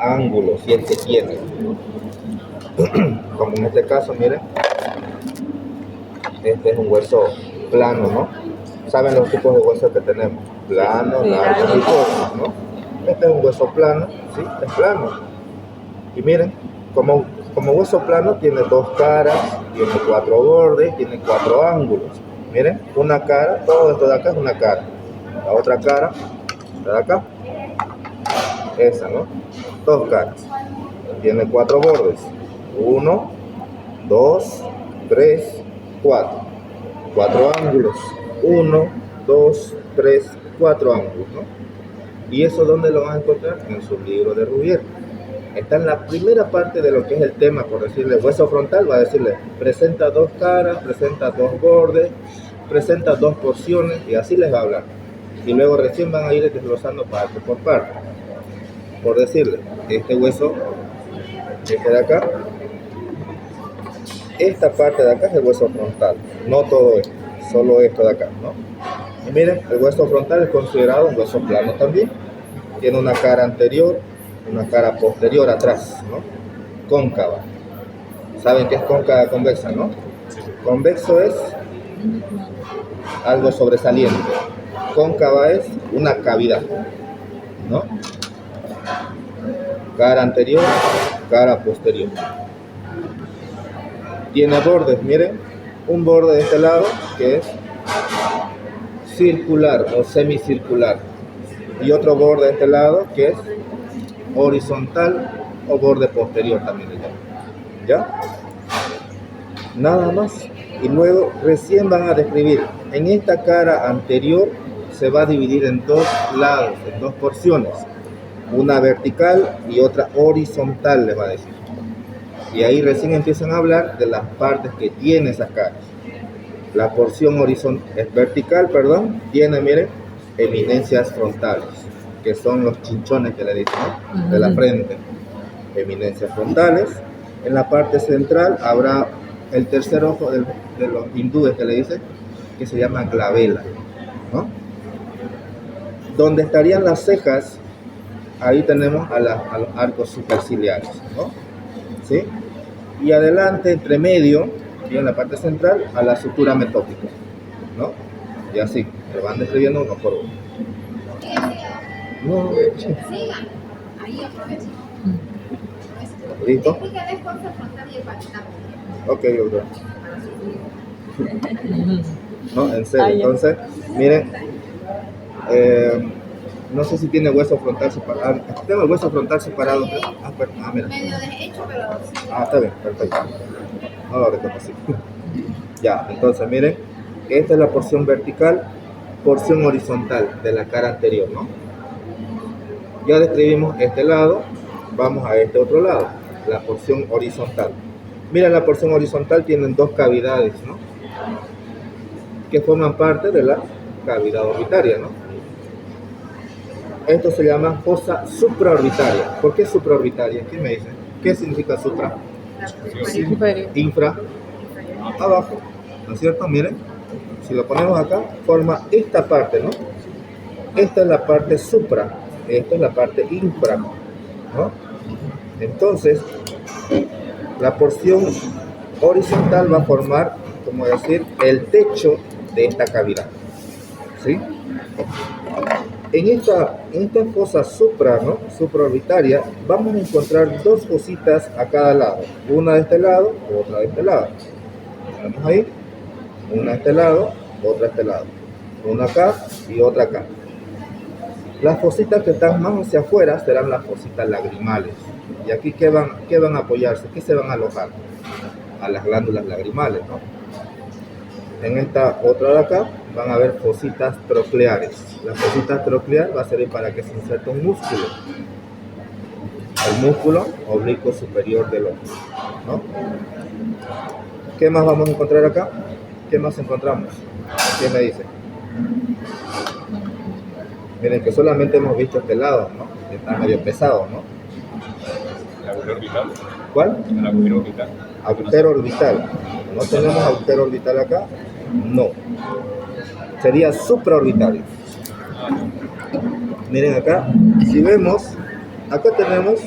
ángulo, si es que tiene. Como en este caso, miren, este es un hueso plano, ¿no? ¿Saben los tipos de huesos que tenemos? Plano, largo y corto, ¿no? Este es un hueso plano, ¿sí? Es plano. Y miren, como hueso plano tiene dos caras, tiene cuatro bordes, tiene cuatro ángulos. Miren, una cara, todo esto de acá es una cara. La otra cara, la de acá, esa, ¿no? Dos caras. Tiene cuatro bordes. 1, 2, 3, 4. Cuatro ángulos. 1, 2, 3, 4 ángulos, ¿no? ¿Y eso dónde lo van a encontrar? En su libro de Rouvier. Está en la primera parte de lo que es el tema, por decirle, hueso frontal, va a decirle, presenta dos caras, presenta dos bordes, presenta dos porciones, y así les va a hablar. Y luego recién van a ir desglosando parte por parte. Por decirle, este hueso, este de acá, esta parte de acá es el hueso frontal, no todo esto, solo esto de acá, ¿no? Y miren, el hueso frontal es considerado un hueso plano también. Tiene una cara anterior, una cara posterior atrás, ¿no? Cóncava. ¿Saben qué es cóncava convexa, no? Convexo es algo sobresaliente. Cóncava es una cavidad, ¿no? Cara anterior, cara posterior. Tiene bordes, miren, un borde de este lado que es circular o semicircular y otro borde de este lado que es horizontal o borde posterior también, ¿ya? Nada más. Y luego recién van a describir, en esta cara anterior se va a dividir en dos lados, en dos porciones, una vertical y otra horizontal, les va a decir. Y ahí recién empiezan a hablar de las partes que tiene esas caras. La porción vertical, tiene, miren, eminencias frontales, que son los chinchones que le dicen, ¿no? De la frente. Eminencias frontales. En la parte central habrá el tercer ojo de los hindúes que le dicen, que se llama glabela, ¿no? Donde estarían las cejas, ahí tenemos a los arcos superciliares, ¿no? ¿Sí? Y adelante, entre medio, y en la parte central, a la sutura metópica, ¿no? Y así, se van describiendo uno por uno. No, sigan, ahí aprovechen. ¿Listo? Ok, doctor. No, en serio, entonces, miren, no sé si tiene hueso frontal separado. Tengo el hueso frontal separado. Mira. Medio deshecho, pero sí. Está bien, perfecto. No lo reconocí. Ya, entonces, miren, esta es la porción vertical, porción horizontal de la cara anterior, ¿no? Ya describimos este lado, vamos a este otro lado, la porción horizontal. Mira, la porción horizontal tiene dos cavidades, ¿no? Que forman parte de la cavidad orbitaria, ¿no? Esto se llama fosa supraorbitaria. ¿Por qué supraorbitaria? ¿Quién me dice? ¿Qué significa supra? Infra. Abajo, ¿no es cierto? Miren, si lo ponemos acá, forma esta parte, ¿no? Esta es la parte supra, esta es la parte infra, ¿no? Entonces, la porción horizontal va a formar, como decir, el techo de esta cavidad, ¿sí? En esta fosa supraorbitaria, vamos a encontrar dos fositas a cada lado, una de este lado, otra de este lado. Tenemos ahí, una de este lado, otra de este lado, una acá y otra acá. Las fositas que están más hacia afuera serán las fositas lagrimales. ¿Y aquí qué van a apoyarse? ¿Qué se van a alojar? A las glándulas lagrimales, ¿no? En esta otra de acá van a haber fositas trocleares. La fosita troclear va a servir para que se inserte un músculo. El músculo oblicuo superior del ojo, ¿no? ¿Qué más vamos a encontrar acá? ¿Qué más encontramos? ¿Quién me dice? Miren que solamente hemos visto este lado, ¿no? Que está medio pesado, ¿no? ¿El agujero orbital? ¿Cuál? El agujero orbital. Agujero orbital. ¿No tenemos agujero orbital acá? No. Sería supraorbitario. Miren acá, si vemos, acá tenemos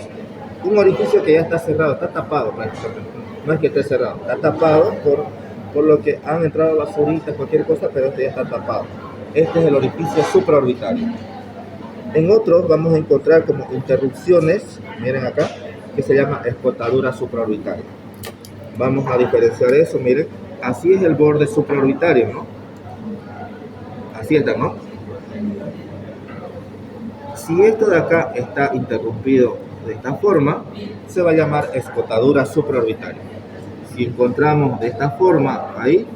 un orificio que ya está cerrado, está tapado prácticamente. No es que esté cerrado, está tapado por lo que han entrado basuritas, cualquier cosa, pero este ya está tapado. Este es el orificio supraorbitario. En otros vamos a encontrar como interrupciones, miren acá, que se llama escotadura supraorbitaria. Vamos a diferenciar eso, miren, así es el borde supraorbitario, ¿no? Así está, ¿no? Si esto de acá está interrumpido de esta forma, se va a llamar escotadura supraorbitaria. Si encontramos de esta forma ahí,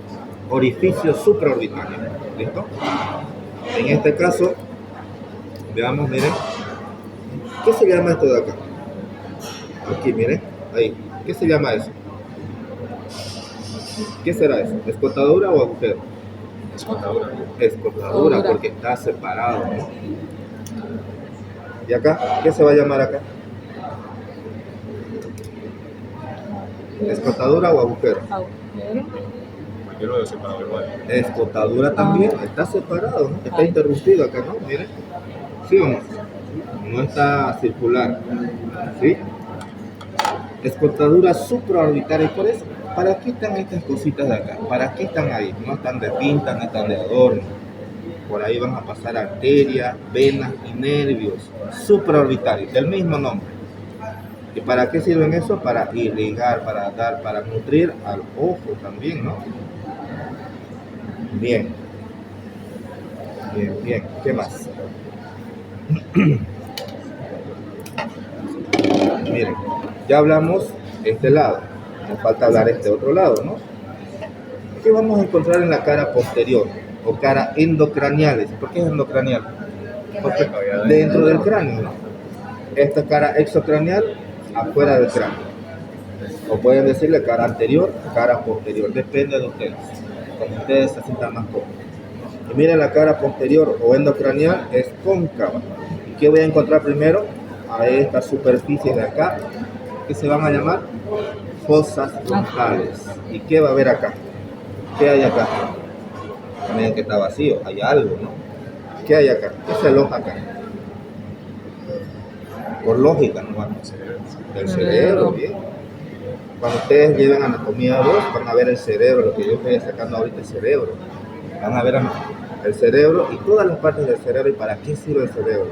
orificio supraorbitario. ¿Listo? En este caso, veamos, miren, ¿qué se llama esto de acá? Aquí, miren, ahí. ¿Qué se llama eso? ¿Qué será eso? ¿Escotadura o agujero? Escotadura. Escotadura, porque está separado, ¿no? ¿Y acá? ¿Qué se va a llamar acá? ¿Escotadura o agujero? Quiero de separado igual. Escotadura también, está separado, ¿no? Está interrumpido acá, ¿no? Miren. ¿Sí o no? No está circular. ¿Sí? Escotadura supraorbitaria, por eso, ¿para qué están estas cositas de acá? ¿Para qué están ahí? No están de pinta, no están de adorno. Por ahí van a pasar arterias, venas y nervios supraorbitarios, del mismo nombre. ¿Y para qué sirven eso? Para irrigar, para nutrir al ojo también, ¿no? Bien. Bien, bien. ¿Qué más? Miren, ya hablamos este lado. Nos falta hablar este otro lado, ¿no? ¿Qué vamos a encontrar en la cara posterior? O cara endocraniales. ¿Por qué es endocranial? Porque dentro del cráneo, ¿no? Esta cara exocranial, afuera del cráneo. O pueden decirle cara anterior, cara posterior. Depende de ustedes. Como ustedes se sientan más cómodos. Y miren, la cara posterior o endocranial es cóncava. ¿Y qué voy a encontrar primero? A esta superficie de acá, que se van a llamar fosas frontales. ¿Y qué va a haber acá? ¿Qué hay acá? Miren que está vacío, hay algo, ¿no? ¿Qué hay acá? ¿Qué se aloja acá? Por lógica, ¿no? El cerebro, bien. Cuando ustedes lleven anatomía 2, van a ver el cerebro, lo que yo estoy sacando ahorita, el cerebro. Van a ver el cerebro y todas las partes del cerebro y para qué sirve el cerebro.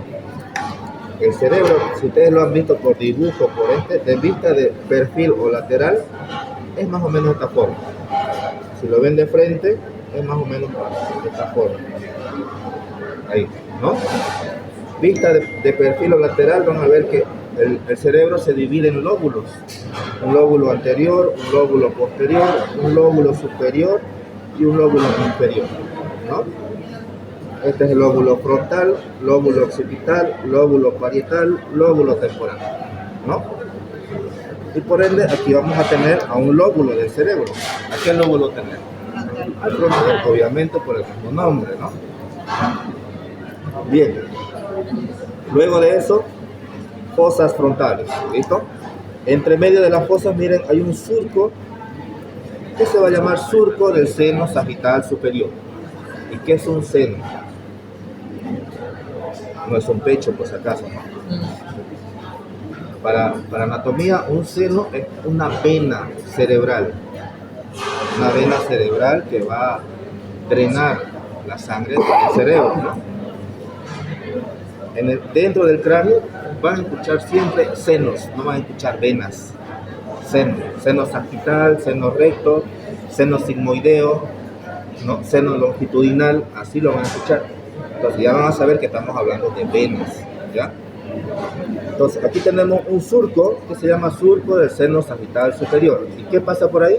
El cerebro, si ustedes lo han visto por dibujo, de vista de perfil o lateral, es más o menos de esta forma. Si lo ven de frente, es más o menos de esta forma. Ahí, ¿no? Vista de perfil o lateral, van a ver que el cerebro se divide en lóbulos. Un lóbulo anterior, un lóbulo posterior, un lóbulo superior y un lóbulo inferior, ¿no? Este es el lóbulo frontal, lóbulo occipital, lóbulo parietal, lóbulo temporal, ¿no? Y por ende, aquí vamos a tener a un lóbulo del cerebro. ¿A qué lóbulo tenemos? Al frontal, obviamente por el mismo nombre, ¿no? Bien. Luego de eso, fosas frontales, ¿listo? Entre medio de las fosas, miren, hay un surco que se va a llamar surco del seno sagital superior. ¿Y qué es un seno? No es un pecho, por si acaso, ¿no? Para anatomía, un seno es una vena cerebral. Una vena cerebral que va a drenar la sangre del cerebro, ¿no? Dentro del cráneo van a escuchar siempre senos, no van a escuchar venas. Seno sagital, seno recto, seno sigmoideo, ¿no? Seno longitudinal, así lo van a escuchar. Entonces ya van a saber que estamos hablando de venas, ¿ya? Entonces aquí tenemos un surco que se llama surco del seno sagital superior. ¿Y qué pasa por ahí?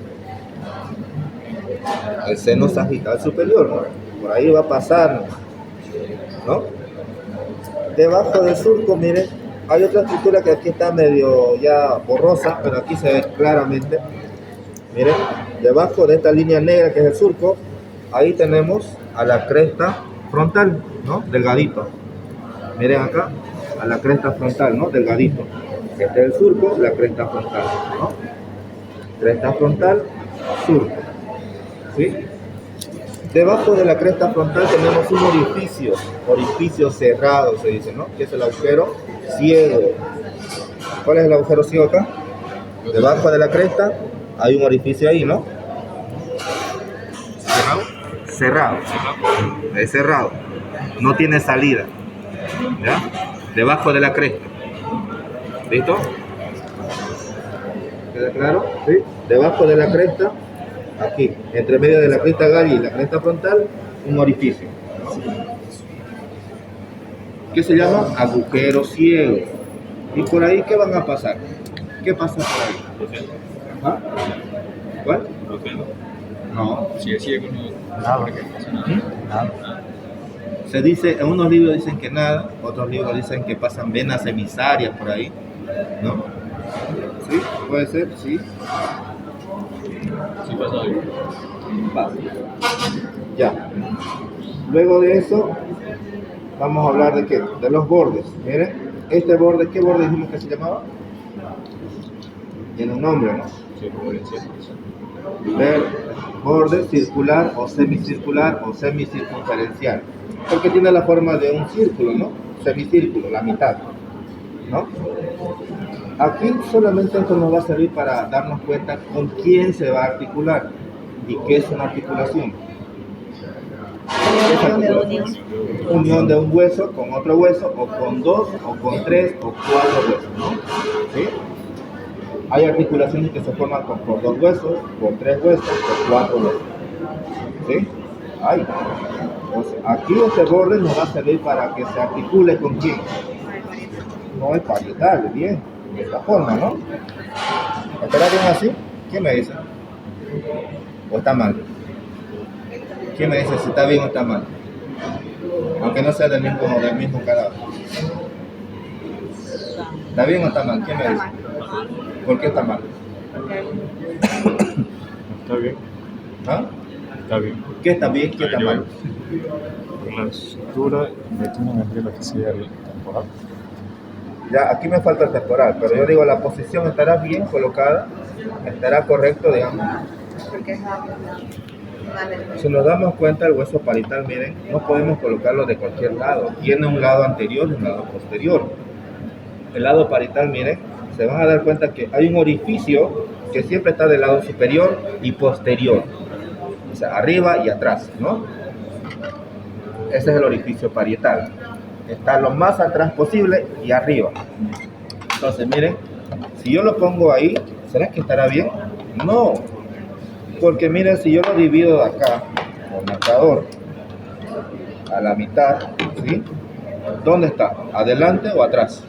El seno sagital superior, ¿no? Por ahí va a pasar, ¿no? Debajo del surco, miren, hay otra estructura que aquí está medio ya borrosa, pero aquí se ve claramente. Miren, debajo de esta línea negra que es el surco, ahí tenemos a la cresta frontal, ¿no? Delgadito. Miren acá, a la cresta frontal, ¿no? Delgadito. Este es el surco, la cresta frontal, ¿no? Cresta frontal, surco. ¿Sí? Debajo de la cresta frontal tenemos un orificio cerrado, se dice, ¿no? Que es el agujero ciego. ¿Cuál es el agujero ciego acá? Debajo de la cresta hay un orificio ahí, ¿no? ¿Cerrado? Cerrado. Es cerrado. No tiene salida. ¿Ya? Debajo de la cresta. ¿Listo? ¿Queda claro? ¿Sí? Debajo de la cresta, aquí, entre medio de la cresta galia y la cresta frontal, un orificio. ¿Qué se llama? Agujero ciego. ¿Y por ahí qué van a pasar? ¿Qué pasa por ahí? ¿Ah? ¿Cuál? No. Si es ciego, no. Nada. Nada. Se dice, en unos libros dicen que nada, otros libros dicen que pasan venas emisarias por ahí, ¿no? ¿Sí? ¿Puede ser? Sí. Sí pasa algo. Pasa. Ya. Luego de eso, vamos a hablar de qué? De los bordes. Miren, este borde, ¿qué borde dijimos que se llamaba? Tiene un nombre, ¿no? Circunferencia. Borde circular o semicircunferencial, porque tiene la forma de un círculo, ¿no? Semicírculo, la mitad, ¿no? Aquí solamente esto nos va a servir para darnos cuenta con quién se va a articular y qué es una articulación. Unión de un hueso con otro hueso, o con dos, o con tres, o cuatro huesos, ¿no? ¿Sí? Hay articulaciones que se forman por dos huesos, por tres huesos, por cuatro huesos. ¿Sí? Hay. Entonces, aquí este borde nos va a servir para que se articule con quién. No es parietal, bien, de esta forma, ¿no? ¿Estará bien así? ¿Quién me dice? ¿O está mal? ¿Quién me dice si está bien o está mal? Aunque no sea del mismo cadáver. ¿Está bien o está mal? ¿Quién me dice? ¿Por qué está mal? Está bien. ¿Ah? Está bien. ¿Qué está bien? ¿Qué está mal? La estructura de una membrana que sea temporal. Ya, aquí me falta el temporal, pero yo digo, la posición estará bien colocada, estará correcto, digamos. Si nos damos cuenta, el hueso parietal, miren, no podemos colocarlo de cualquier lado. Tiene un lado anterior y un lado posterior. El lado parietal, miren, se van a dar cuenta que hay un orificio que siempre está del lado superior y posterior. O sea, arriba y atrás, ¿no? Ese es el orificio parietal. Está lo más atrás posible y arriba. Entonces, miren, si yo lo pongo ahí, ¿será que estará bien? No. Porque miren, si yo lo divido de acá, con marcador, a la mitad, ¿sí? ¿Dónde está? ¿Adelante o atrás?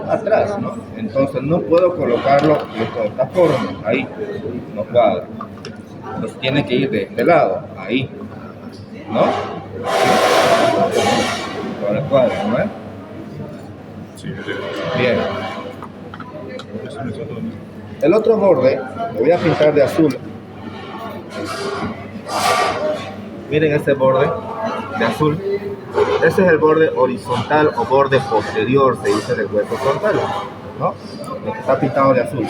Atrás, ¿no? Entonces no puedo colocarlo de esta forma, ahí, no cuadra. Entonces tiene que ir de este lado, ahí, ¿no? Ahora cuadra, ¿no es? Sí, Bien. El otro borde, lo voy a pintar de azul. Miren ese borde de azul. Ese es el borde horizontal o borde posterior, se dice, del hueso frontal, ¿no? El que está pintado de azul.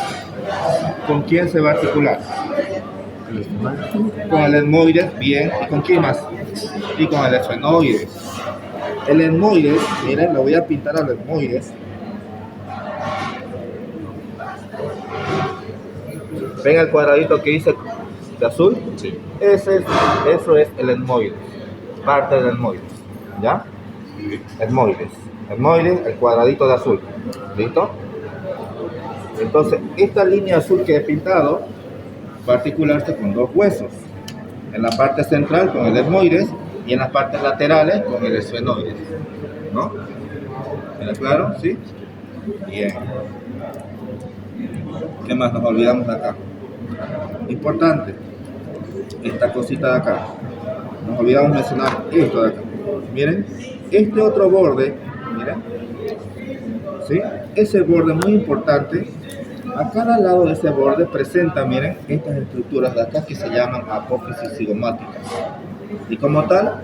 ¿Con quién se va a articular? Con el etmoides, bien. ¿Y con quién más? Y con el esfenoides. El etmoides, miren, lo voy a pintar al etmoides. ¿Ven el cuadradito que dice de azul? Sí. Eso es el etmoides, parte del etmoides, ¿ya? Etmoides, el cuadradito de azul, ¿listo? Entonces, esta línea azul que he pintado va a articularse con dos huesos, en la parte central con el etmoides y en las partes laterales con el esfenoides, ¿no? ¿Queda claro? ¿Sí? Bien. ¿Qué más nos olvidamos de acá? Importante, esta cosita de acá. Nos olvidamos mencionar esto de acá. Miren, este otro borde, miren, ¿sí? Ese borde muy importante. A cada lado de ese borde presenta, miren, estas estructuras de acá que se llaman apófisis cigomáticas. Y como tal,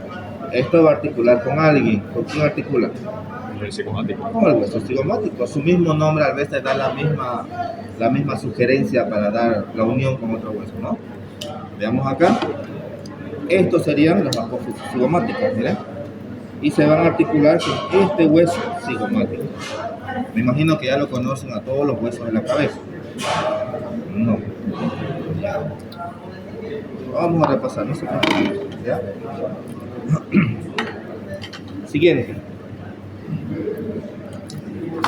esto va a articular con alguien. ¿Con quién articula? Con el cigomático. Con el hueso cigomático. Su mismo nombre a veces da la misma sugerencia para dar la unión con otro hueso, ¿no? Veamos acá. Estos serían los apófisis cigomáticos, miren. Y se van a articular con este hueso cigomático. Me imagino que ya lo conocen a todos los huesos de la cabeza. No. Ya. Vamos a repasar, no se preocupen. ¿Ya? Siguiente.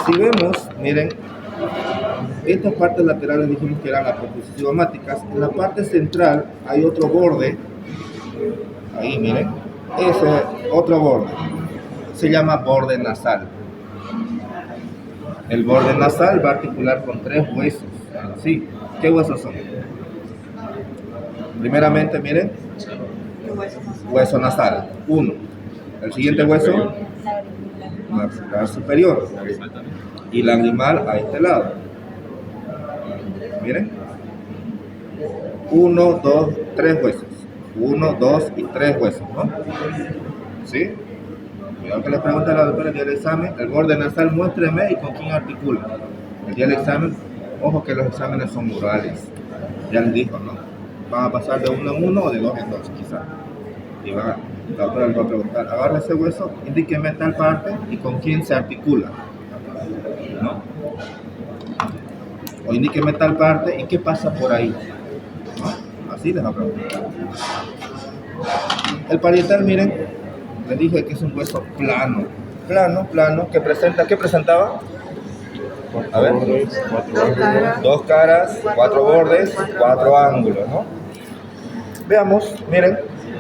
Si vemos, miren, estas partes laterales dijimos que eran las proposicionáticas. En la parte central hay otro borde. Ahí, miren. Ese es otro borde. Se llama borde nasal. El borde nasal va a articular con 3 huesos. ¿Sí? ¿Qué huesos son? Primeramente, miren. Hueso nasal. 1. El siguiente hueso. Maxilar superior. Y lagrimal a este lado. Miren. 1, 2, 3 huesos. 1, 2 y 3 huesos, ¿no? ¿Sí? Cuidado que les pregunta a la doctora el día del examen, el borde nasal, muéstreme y con quién articula. El día del examen, ojo que los exámenes son murales. Ya les dijo, ¿no? Van a pasar de 1 en 1 o de 2 en 2, quizás. Y la doctora les va a preguntar, agarra ese hueso, indíqueme tal parte y con quién se articula, ¿no? O indíqueme tal parte y qué pasa por ahí, ¿no? Así les va a preguntar. El parietal, miren, les dije que es un hueso plano, que presenta, ¿qué presentaba? A ver, 2 caras, 4 bordes, 4 ángulos, ¿no? Veamos, miren,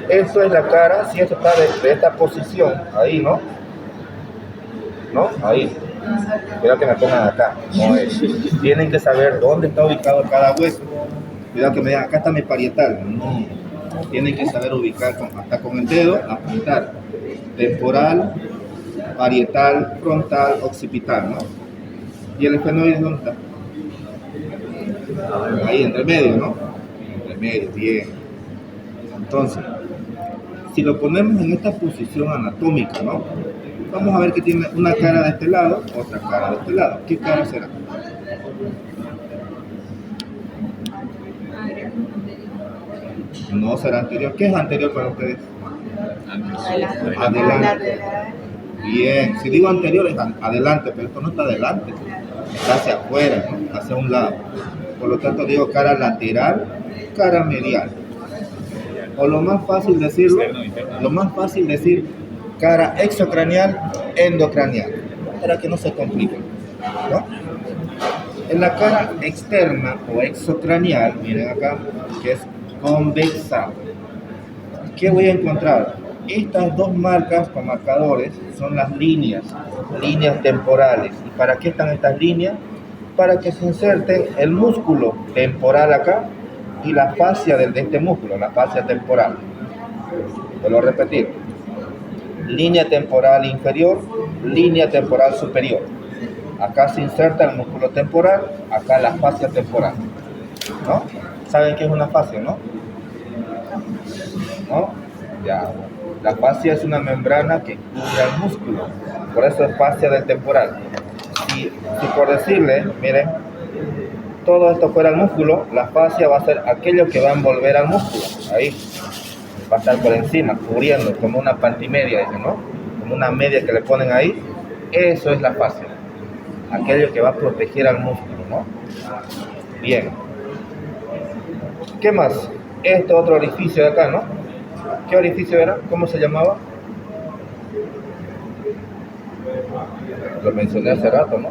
esto es la cara, si esto está de esta posición, ahí, ¿no? ¿No? Ahí. Cuidado que me pongan acá, no es. Tienen que saber dónde está ubicado cada hueso. Cuidado que me digan, acá está mi parietal. No. Tienen que saber ubicar hasta con el dedo, apuntar. Temporal, parietal, frontal, occipital, ¿no? ¿Y el esfenoide dónde está? Ahí, entre medio, ¿no? Entre medio, bien. Entonces, si lo ponemos en esta posición anatómica, ¿no? Vamos a ver que tiene una cara de este lado, otra cara de este lado. ¿Qué cara será? No será anterior. ¿Qué es anterior para ustedes? Adelante. Bien, si digo anterior es adelante, pero esto no está adelante, está hacia afuera, ¿no? Hacia un lado. Por lo tanto digo cara lateral, cara medial. O lo más fácil decirlo, cara exocranial, endocranial, para que no se complique, ¿no? En la cara externa o exocranial, miren acá, que es convexa. ¿Qué voy a encontrar? Estas 2 marcas con marcadores son las líneas temporales. ¿Y para qué están estas líneas? Para que se inserte el músculo temporal acá y la fascia de este músculo, la fascia temporal. Vuelvo a repetir. Línea temporal inferior, línea temporal superior. Acá se inserta el músculo temporal, acá la fascia temporal, ¿no? ¿Saben qué es una fascia, no? ¿No? Ya. La fascia es una membrana que cubre al músculo, por eso es fascia del temporal. Si por decirle, miren, todo esto fuera el músculo, la fascia va a ser aquello que va a envolver al músculo, ahí. Va a estar por encima, cubriendo, como una pantimedia, ¿no? Como una media que le ponen ahí. Eso es la fascia. Aquello que va a proteger al músculo, ¿no? Bien. ¿Qué más? Este otro orificio de acá, ¿no? ¿Qué orificio era? ¿Cómo se llamaba? Lo mencioné hace rato, ¿no?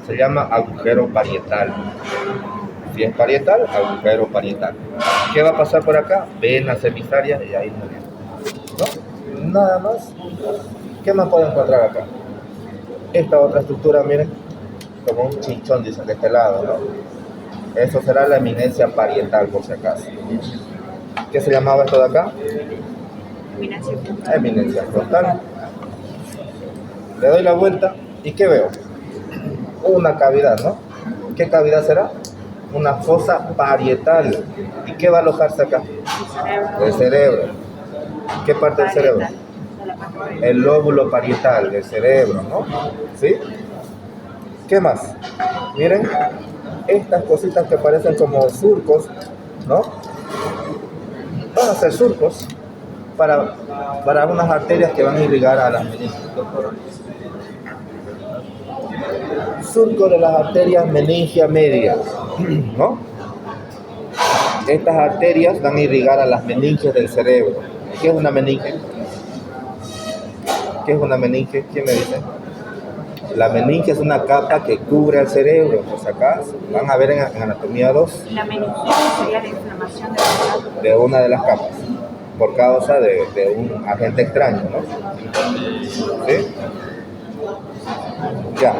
Se llama agujero parietal. Si es parietal, agujero parietal. ¿Qué va a pasar por acá? Venas emisarias y ahí no. ¿No? Nada más. ¿Qué más puedo encontrar acá? Esta otra estructura, miren, como un chinchón, dicen de este lado, ¿no? Eso será la eminencia parietal, por si acaso. ¿Qué se llamaba esto de acá? Eminencia frontal. Le doy la vuelta y ¿qué veo? Una cavidad, ¿no? ¿Qué cavidad será? Una fosa parietal. ¿Y qué va a alojarse acá? El cerebro. ¿Qué parte del cerebro? El lóbulo parietal del cerebro, ¿no? ¿Sí? ¿Qué más? Miren, estas cositas que parecen como surcos, ¿no? Van a ser surcos para unas arterias que van a irrigar a las meninges. surco de las arterias meningia medias, ¿no? Estas arterias van a irrigar a las meninges del cerebro. ¿Qué es una meninge? ¿Qué es una meninge? ¿Quién me dice? La meninge es una capa que cubre al cerebro. Pues acá van a ver en anatomía 2. La meningitis sería la inflamación de una de las capas por causa de un agente extraño, ¿no? ¿Sí? Ya.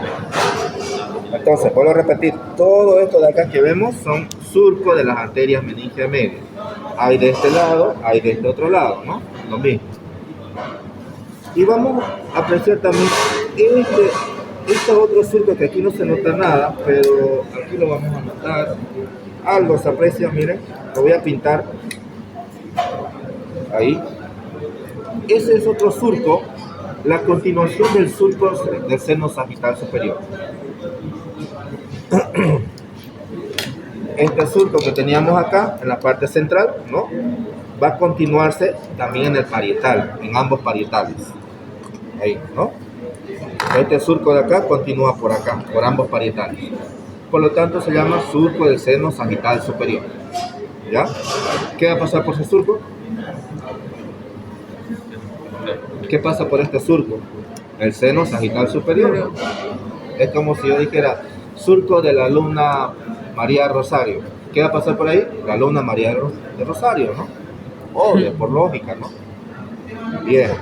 Entonces, vuelvo a repetir, todo esto de acá que vemos son surcos de las arterias meningia media. Hay de este lado, hay de este otro lado, ¿no? Lo mismo. Y vamos a apreciar también este otro surco que aquí no se nota nada, pero aquí lo vamos a notar. Algo se aprecia, miren, lo voy a pintar. Ahí. Ese es otro surco, la continuación del surco del seno sagital superior. Este surco que teníamos acá, en la parte central, ¿no? Va a continuarse también en el parietal, en ambos parietales. Ahí, ¿no? Este surco de acá continúa por acá, por ambos parietales. Por lo tanto, se llama surco del seno sagital superior. ¿Ya? ¿Qué va a pasar por ese surco? ¿Qué pasa por este surco? El seno sagital superior. Es como si yo dijera surco de la alumna María Rosario. ¿Qué va a pasar por ahí? La alumna María de Rosario, ¿no? Obvio, por lógica, ¿no? Bien.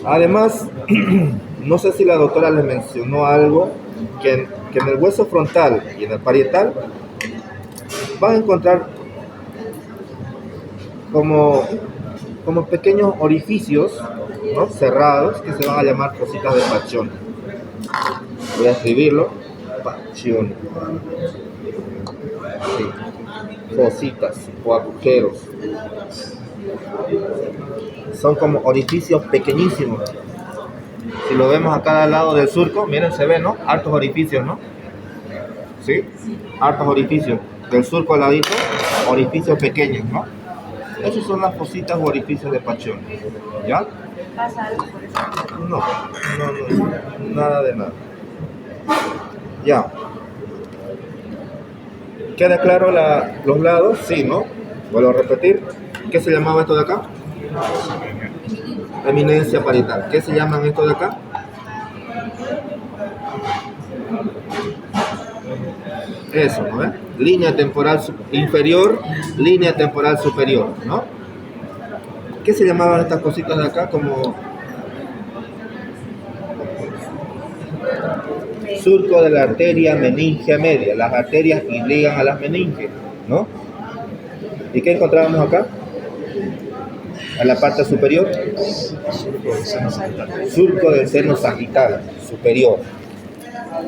Además, no sé si la doctora les mencionó algo, que en el hueso frontal y en el parietal van a encontrar como pequeños orificios, ¿no? Cerrados, que se van a llamar cositas de Paccioni. Voy a escribirlo. Paccioni. Sí. Cositas o agujeros. Son como orificios pequeñísimos. Si lo vemos a cada lado del surco, miren, se ven, ¿no? Hartos orificios, ¿no? ¿Sí? Hartos orificios. Del surco al ladito, orificios pequeños, ¿no? Esas son las cositas o orificios de Paccioni. ¿Ya? ¿Pasa algo por eso? No, nada de nada. Ya. ¿Queda claro los lados? Sí, ¿no? Vuelvo a repetir. ¿Qué se llamaba esto de acá? Eminencia parietal. ¿Qué se llaman esto de acá? Eso, ¿no ves? Línea temporal inferior, línea temporal superior, ¿no? ¿Qué se llamaban estas cositas de acá? Como surco de la arteria meningia media. Las arterias irrigan a las meninges, ¿no? ¿Y qué encontrábamos acá? En la parte superior, surco del seno sagital superior.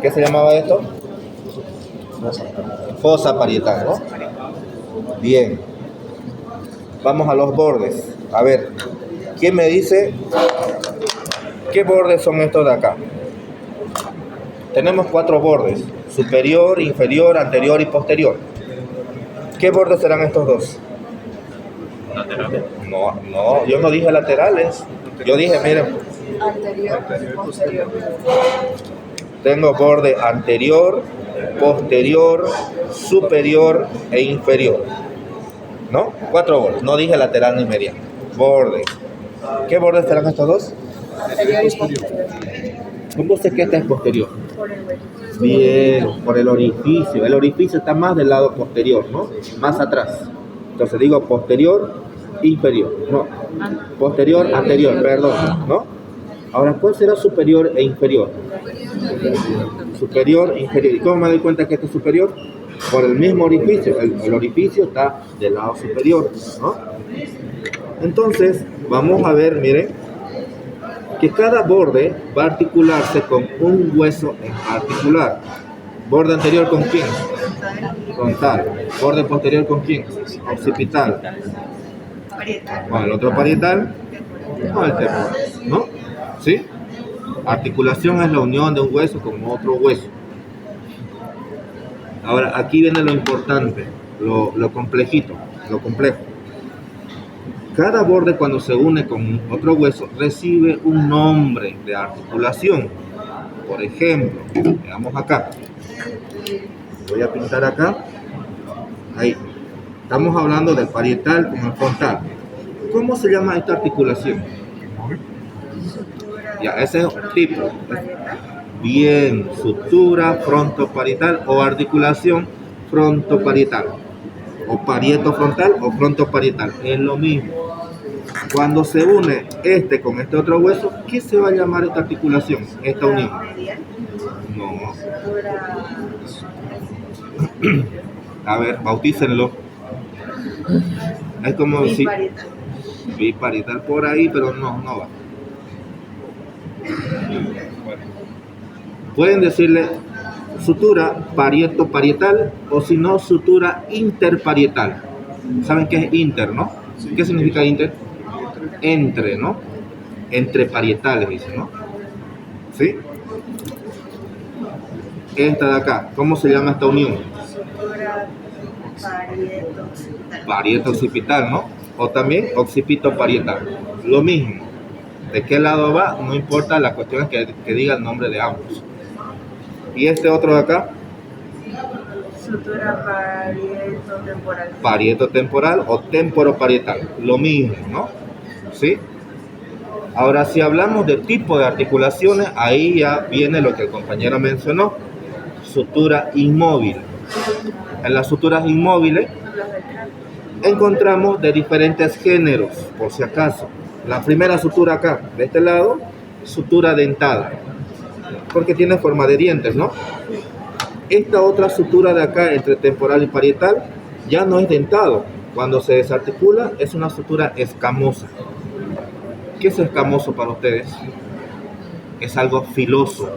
¿Qué se llamaba esto? Fosa parietal, ¿no? Bien. Vamos a los bordes. A ver, ¿quién me dice qué bordes son estos de acá? Tenemos 4 bordes: superior, inferior, anterior y posterior. ¿Qué bordes serán estos dos? Laterales. No, yo no dije laterales. Yo dije, miren, Anterior, posterior. tengo borde anterior, posterior, superior e inferior. ¿No? 4 bordes. No dije lateral ni mediano. Bordes. ¿Qué bordes serán estos dos? Anterior y posterior. ¿Cómo sé que esta es posterior? Por el hueso. Bien, por el orificio. El orificio está más del lado posterior, ¿no? Más atrás. Entonces digo posterior, inferior. No, posterior, anterior, perdón, ¿no? Ahora, ¿cuál será superior e inferior? Superior, inferior. ¿Y cómo me doy cuenta que este es superior? Por el mismo orificio. El orificio está del lado superior, ¿no? Entonces, vamos a ver, miren, que cada borde va a articularse con un hueso en particular. ¿Borde anterior con quién? Frontal. ¿Borde posterior con quién? Occipital. Bueno, el otro parietal, no, el temporal, ¿no? ¿Sí? Articulación es la unión de un hueso con otro hueso. Ahora, aquí viene lo importante, lo complejito, lo complejo. Cada borde, cuando se une con otro hueso, recibe un nombre de articulación. Por ejemplo, veamos acá. Voy a pintar acá. Ahí. Estamos hablando del parietal con el frontal. ¿Cómo se llama esta articulación? Ya, ese es un tipo. Bien, sutura frontoparietal o articulación frontoparietal. O parieto frontal o frontoparietal. Es lo mismo. Cuando se une este con este otro hueso, ¿qué se va a llamar esta articulación? Esta unión. No. A ver, bautícenlo. Es como si biparietal por ahí, pero no va. Pueden decirle sutura parieto-parietal o si no, sutura interparietal. ¿Saben qué es inter, no? ¿Qué significa inter? Entre, ¿no? Entre parietales, dice, ¿no? ¿Sí? Esta de acá, ¿cómo se llama esta unión? Parieto occipital, ¿no? O también occipito parietal. Lo mismo. ¿De qué lado va? No importa, la cuestión es que diga el nombre de ambos. Y este otro de acá. Sutura parieto temporal. Parieto temporal o temporoparietal. Lo mismo, ¿no? ¿Sí? Ahora, si hablamos de tipo de articulaciones, ahí ya viene lo que el compañero mencionó. Sutura inmóvil. En las suturas inmóviles encontramos de diferentes géneros, por si acaso. La primera sutura acá, de este lado, sutura dentada, porque tiene forma de dientes, ¿no? Esta otra sutura de acá, entre temporal y parietal, ya no es dentado. Cuando se desarticula, es una sutura escamosa. ¿Qué es escamoso para ustedes? Es algo filoso.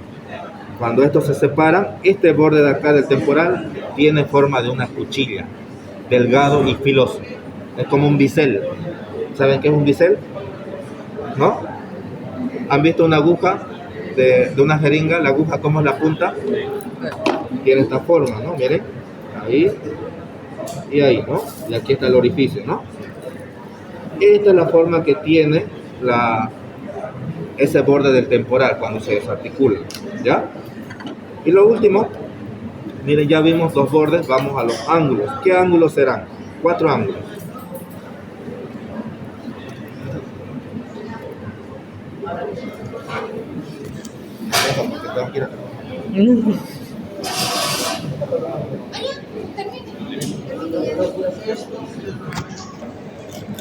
Cuando estos se separan, este borde de acá del temporal tiene forma de una cuchilla, delgado y filoso. Es como un bisel. ¿Saben qué es un bisel? ¿No? ¿Han visto una aguja de una jeringa? La aguja, ¿cómo es la punta? Tiene esta forma, ¿no? Miren, ahí y ahí, ¿no? Y aquí está el orificio, ¿no? Esta es la forma que tiene ese borde del temporal cuando se desarticula, ¿ya? Y lo último, miren, ya vimos dos bordes, vamos a los ángulos. ¿Qué ángulos serán? 4 ángulos.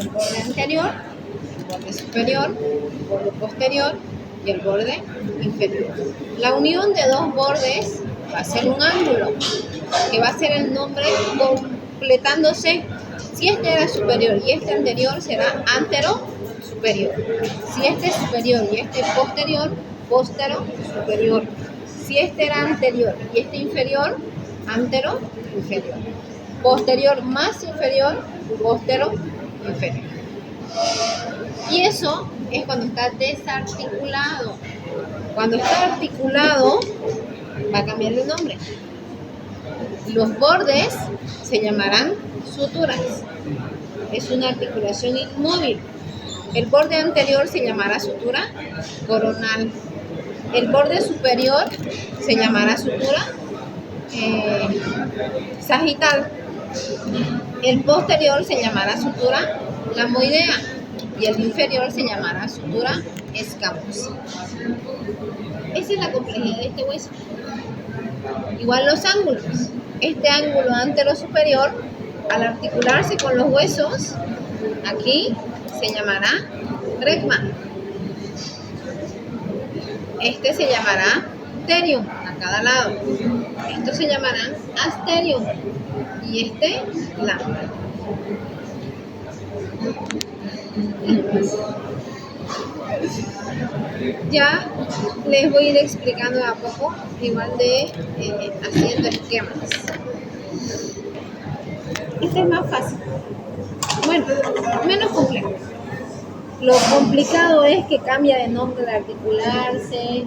El borde anterior, el borde superior, el borde posterior y el borde inferior. La unión de dos bordes va a ser un ángulo, que va a ser el nombre completándose. Si este era superior y este anterior, será antero-superior. Si este es superior y este posterior, postero-superior. Si este era anterior y este inferior, antero-inferior. Posterior más inferior, postero-inferior. Y eso es cuando está desarticulado. Cuando está articulado, va a cambiar el nombre. Los bordes se llamarán suturas. Es una articulación inmóvil. El borde anterior se llamará sutura coronal. El borde superior se llamará sutura sagital. El posterior se llamará sutura lamoidea y el inferior se llamará sutura escamosa. Esa es la complejidad de este hueso. Igual los ángulos. Este ángulo antero-superior, al articularse con los huesos, aquí se llamará recma. Este se llamará terium a cada lado. Estos se llamarán asterium y este lambda. Ya les voy a ir explicando de a poco, igual de haciendo esquemas. Este es más fácil. Bueno, menos complejo. Lo complicado es que cambia de nombre al articularse,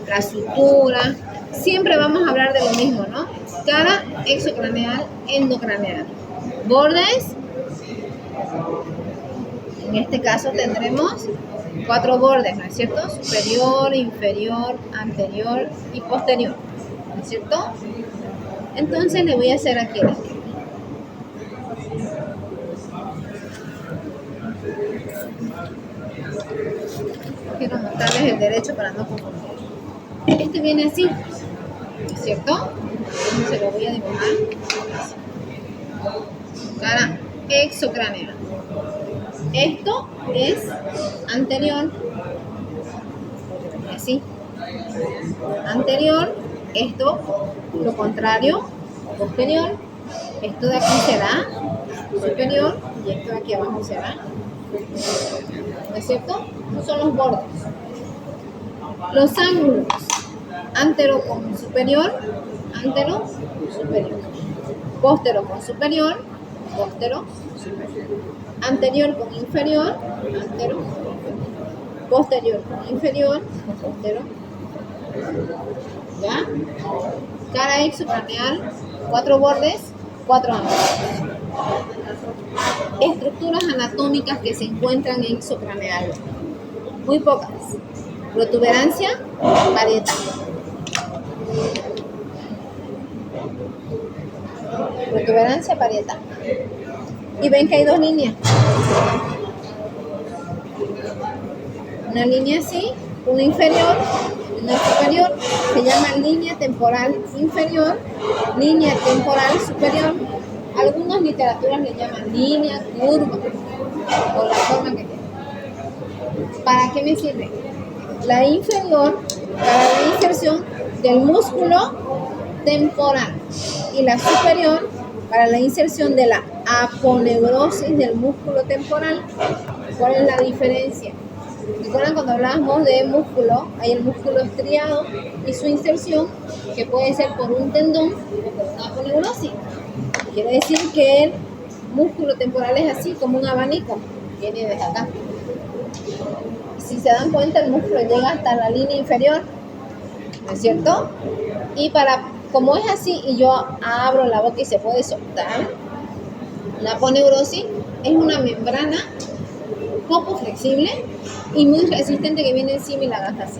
la sutura. Siempre vamos a hablar de lo mismo, ¿no? Cara exocraneal, endocraneal. Bordes. En este caso tendremos 4 bordes, ¿no es cierto? Superior, inferior, anterior y posterior, ¿no es cierto? Entonces le voy a hacer aquí el esquema. Quiero mostrarles el derecho para no confundir. Este viene así, ¿no es cierto? Se lo voy a dibujar. Cara exocraneal. Esto es anterior, así. Anterior, esto, lo contrario, posterior. Esto de aquí será superior y esto de aquí abajo será, ¿no es cierto? Son los bordes. Los ángulos, antero con superior, antero, superior. Póstero con superior, póstero, superior. Anterior con inferior, antero, posterior con inferior, postero. ¿Ya? Cara exocraneal, 4 bordes, 4 ángulos. Estructuras anatómicas que se encuentran en exocraneal. Muy pocas. Protuberancia, parietal. Protuberancia parietal. Y ven que hay 2 líneas. Una línea así, una inferior, una superior. Se llama línea temporal inferior, línea temporal superior. Algunas literaturas le llaman línea curva, por la forma que tiene. ¿Para qué me sirve? La inferior para la inserción del músculo temporal y la superior para la inserción de la aponeurosis del músculo temporal. ¿Cuál es la diferencia? ¿Recuerdan cuando hablábamos de músculo? Hay el músculo estriado y su inserción, que puede ser por un tendón o por una aponeurosis. Quiere decir que el músculo temporal es así, como un abanico, viene desde acá. Si se dan cuenta, el músculo llega hasta la línea inferior, ¿no es cierto? Y como es así y yo abro la boca y se puede soltar, la aponeurosis es una membrana poco flexible y muy resistente que viene encima y la gasta así.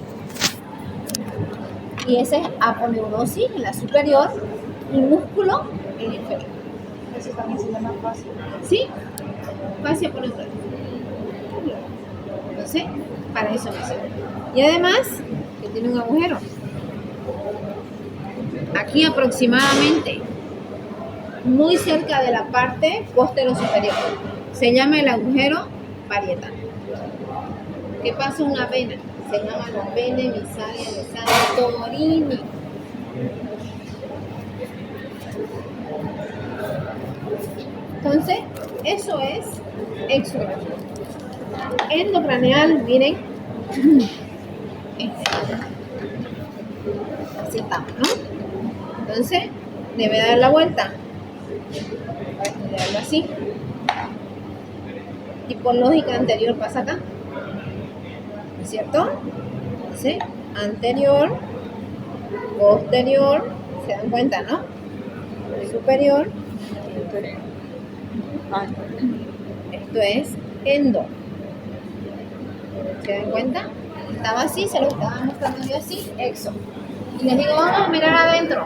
Y esa es aponeurosis en la superior y músculo en la inferior. Eso también se llama fascia. ¿Sí? Fascia aponeurótica. Entonces, para eso me sirve. Y además, que tiene un agujero. Aquí aproximadamente, muy cerca de la parte postero superior. Se llama el agujero parietal. ¿Qué pasa? Una vena. Se llama la vena emisaria de Santorini. Entonces, eso es exocraneal. Endocraneal, miren. Así estamos, ¿no? Entonces, debe dar la vuelta. Voy a estudiarlo así. Y por lógica anterior pasa acá. ¿No es cierto? Entonces, anterior, posterior, se dan cuenta, ¿no? Superior. Esto es endo. ¿Se dan cuenta? Estaba así, se lo estaba mostrando yo así, exo. Y les digo, vamos a mirar adentro.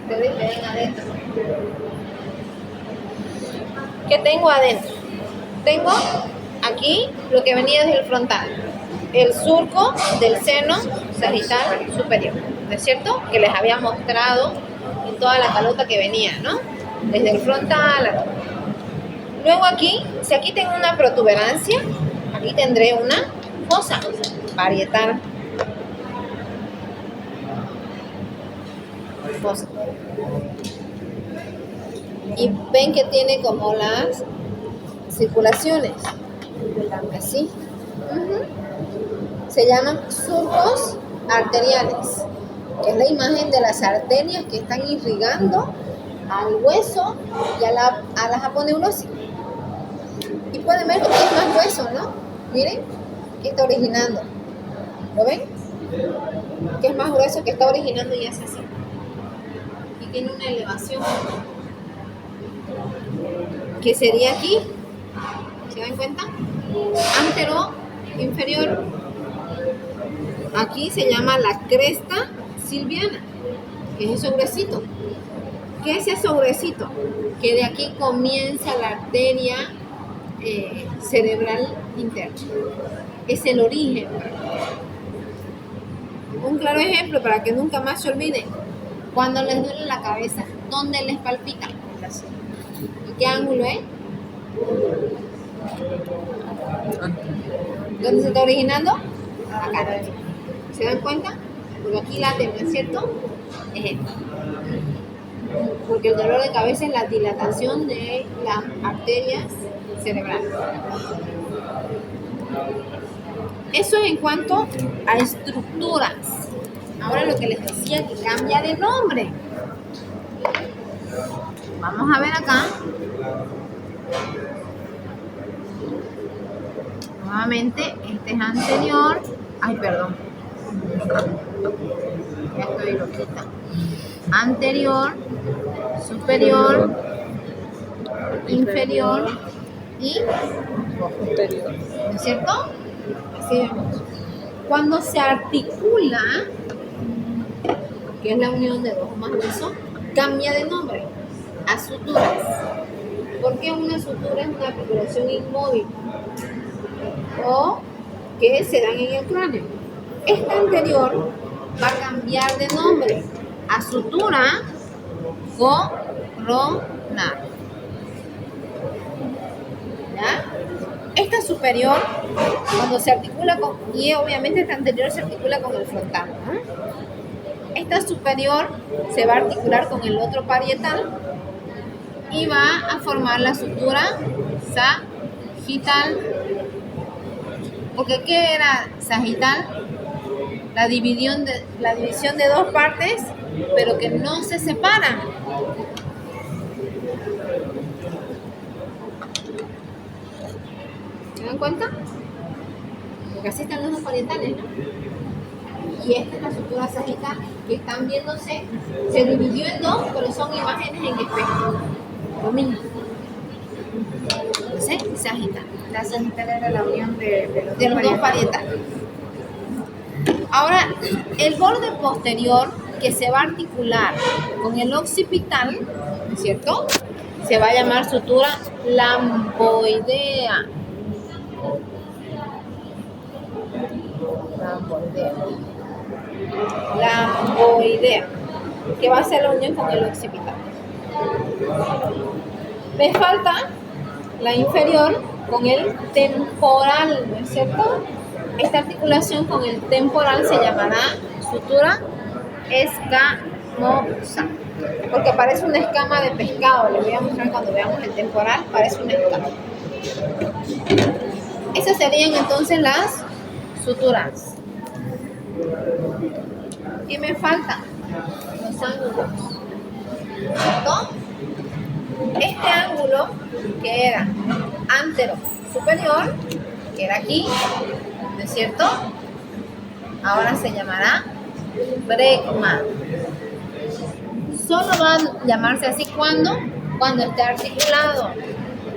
Ustedes ven adentro. ¿Qué tengo adentro? Tengo aquí lo que venía desde el frontal. El surco del seno sagital superior. ¿No es cierto? Que les había mostrado en toda la calota que venía, ¿no? Desde el frontal. Luego aquí, si aquí tengo una protuberancia, aquí tendré una fosa parietal. Fosa. Y ven que tiene como las circulaciones. Así. Se llaman surcos arteriales, que es la imagen de las arterias que están irrigando al hueso y a las aponeurosis. Y pueden ver que tiene más hueso, ¿no? Miren, que está originando. ¿Lo ven? Que es más grueso, que está originando y hace así. Y tiene una elevación que sería aquí. ¿Se dan cuenta? Antero inferior. Aquí se llama la cresta silviana, que es eso gruesito. ¿Qué es eso gruesito? Que de aquí comienza la arteria cerebral interna. Es el origen. Un claro ejemplo para que nunca más se olviden. Cuando les duele la cabeza, ¿dónde les palpita? ¿Y qué ángulo es? ¿Dónde se está originando? Acá. ¿Se dan cuenta? Porque aquí late, ¿no es cierto? Es esto. Porque el dolor de cabeza es la dilatación de las arterias cerebrales. Eso en cuanto a estructuras. Ahora lo que les decía que cambia de nombre. Vamos a ver acá. Nuevamente, este es anterior. Ay, perdón. Ya estoy loquita. Anterior, superior, inferior y posterior. ¿No es cierto? Así vemos. Cuando se articula, que es la unión de dos o más huesos, cambia de nombre a suturas. ¿Por qué una sutura es una articulación inmóvil o que se dan en el cráneo? Esta anterior va a cambiar de nombre a sutura coronar. ¿Ya? Esta superior, cuando se articula con, y obviamente esta anterior se articula con el frontal, ¿no? Esta superior se va a articular con el otro parietal y va a formar la sutura sagital. Porque ¿qué era sagital? La división de dos partes, pero que no se separan. ¿Se dan cuenta? Porque así están los dos parietales, ¿no? Y esta es la sutura sagital, que están viéndose, se dividió en dos, pero son imágenes en espejo. Lo mismo. ¿Sí? Sagital. La sagital era la unión de los dos parietales. Ahora, el borde posterior que se va a articular con el occipital, ¿no es cierto? Se va a llamar sutura lamboidea. Lamboidea, que va a ser la unión con el occipital. Me falta la inferior con el temporal, ¿no es cierto? Esta articulación con el temporal se llamará sutura escamosa, porque parece una escama de pescado. Les voy a mostrar cuando veamos el temporal, parece una escama. Esas serían entonces las suturas. ¿Qué me falta? Los ángulos. ¿No? Este ángulo que era antero superior, que era aquí, ¿no es cierto? Ahora se llamará brecma. Solo va a llamarse así cuando esté articulado.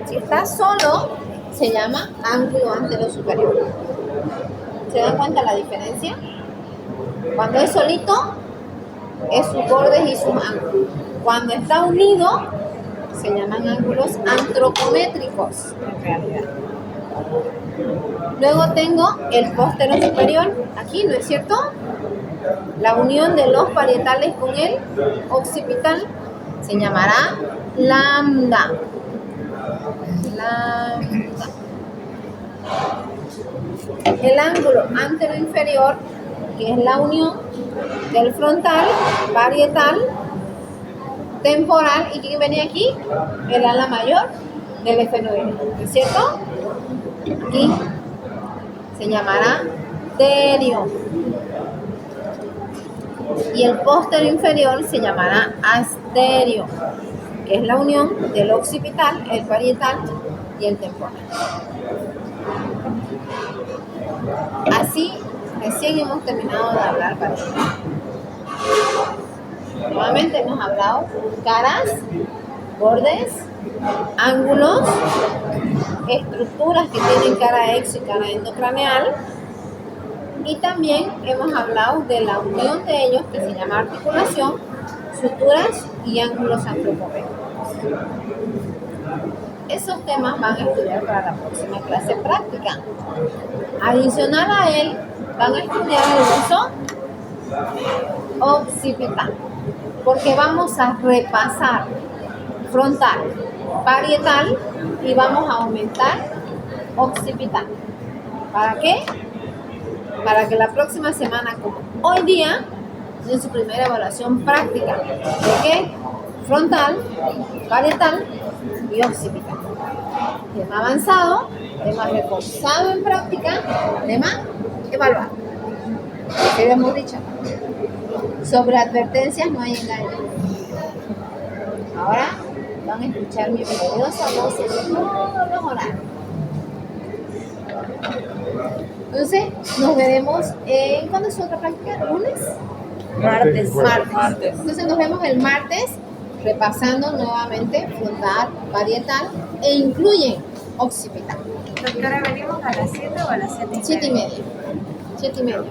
Si está solo, se llama ángulo antero superior. ¿Se dan cuenta la diferencia? Cuando es solito, es sus bordes y sus ángulos. Cuando está unido, se llaman ángulos antropométricos, en realidad. Luego tengo el póstero superior, aquí, ¿no es cierto? La unión de los parietales con el occipital se llamará lambda. Lambda. El ángulo anteroinferior, que es la unión del frontal, parietal, temporal, y que venía aquí, el ala mayor del efenoide, ¿no es cierto? Aquí se llamará terio. Y el póstero inferior se llamará asterio, que es la unión del occipital, el parietal y el temporal. Así, recién hemos terminado de hablar para esto. Nuevamente hemos hablado caras, bordes, ángulos, estructuras que tienen cara exo y cara endocraneal. Y también hemos hablado de la unión de ellos, que se llama articulación, suturas y ángulos antropométricos. Esos temas van a estudiar para la próxima clase práctica. Adicional a él, van a estudiar el uso occipital, porque vamos a repasar frontal, parietal y vamos a aumentar occipital. ¿Para qué? Para que la próxima semana, como hoy día, den su primera evaluación práctica. ¿De qué? Frontal, parietal y occipital. Tema avanzado, tema reforzado en práctica, tema evaluado. ¿Qué habíamos dicho? Sobre advertencias no hay engaño. Ahora van a escuchar mi melodiosa voz en todos los horarios. Entonces, nos veremos en... ¿Cuándo es otra práctica? ¿Lunes? Martes. Martes. Entonces nos vemos el martes repasando nuevamente frontal, parietal e incluyen occipital. Doctora, ¿venimos a las 7 o a las 7:30? 7:30. 7:30.